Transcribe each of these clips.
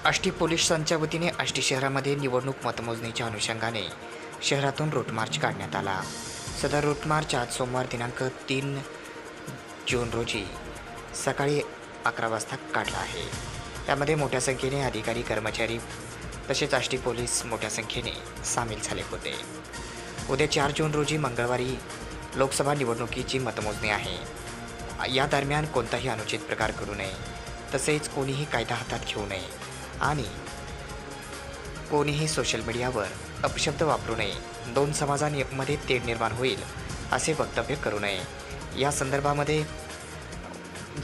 आष्टी पोलिसांच्या वतीने आष्टी शहरामध्ये निवडणूक मतमोजणीच्या अनुषंगाने शहरातून रूट मार्च काढण्यात आला। सदर रूट मार्च आज सोमवार दिनांक 3 जून रोजी सकाळी 11 वाजता काढला आहे। त्यामध्ये मोठ्या संख्येने अधिकारी, कर्मचारी तसेच आष्टी पोलीस मोठ्या संख्येने सामील झाले होते। उद्या 4 जून रोजी मंगळवारी लोकसभा निवडणुकीची मतमोजणी आहे। या दरम्यान कोणताही अनुचित प्रकार करू नये, तसेच कोणीही कायदा हातात घेऊ नये आणि कोणीही सोशल मीडियावर अपशब्द वापरू नये, दोन समाजांमध्ये तेढ निर्माण होईल असे वक्तव्य करू नये। या संदर्भामध्ये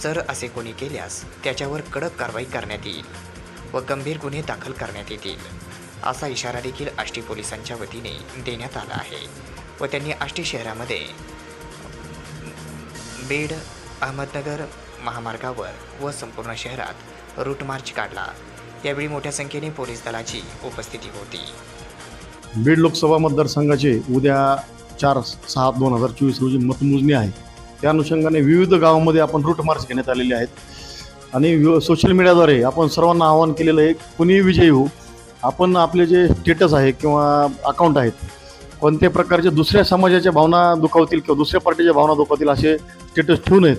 जर असे कोणी केल्यास त्याच्यावर कडक कारवाई करण्यात येईल व गंभीर गुन्हे दाखल करण्यात येतील असा इशारा देखील आष्टी पोलिसांच्या वतीने देण्यात आला आहे व त्यांनी आष्टी शहरामध्ये बीड, अहमदनगर महामार्गावर व संपूर्ण शहरात रूट मार्च काढला। यावेळी मोठ्या संख्येने पोलीस दलाची उपस्थिती होती। बीड लोकसभा मतदारसंघाचे उद्या 4/6/2024 रोजी मतमोजणी आहे। त्या अनुषंगाने विविध गावांमध्ये आपण रूट मार्च घेण्यात आलेले आहेत आणि सोशल मीडियाद्वारे आपण सर्वांना आवाहन केलेलं आहे, कुणीही विजयी हो, आपण आपले जे स्टेटस आहे किंवा अकाउंट आहेत, कोणत्या प्रकारचे दुसऱ्या समाजाच्या भावना दुखावतील किंवा दुसऱ्या पार्टीच्या भावना दुखावतील असे स्टेटस ठेवू नयेत,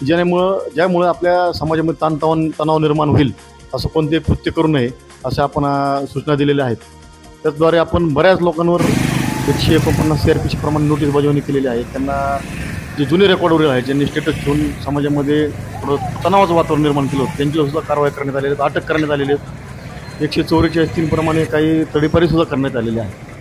ज्यामुळे आपल्या समाजामध्ये तणाव निर्माण होईल असं कोणते कृत्य करू नये असे आपण सूचना दिलेल्या आहेत। त्याद्वारे आपण बऱ्याच लोकांवर 149 CRPC प्रमाणे नोटीस बजावणी केलेली आहे। त्यांना जे जुने रेकॉर्डवरील आहेत, ज्यांनी स्टेटस ठेवून समाजामध्ये थोडं तणावाचं वातावरण निर्माण केलं होतं, त्यांच्यावरसुद्धा कारवाई करण्यात आलेली आहे, अटक करण्यात आलेली आहे। 144(3) प्रमाणे काही तडीपारीसुद्धा करण्यात आलेली आहे।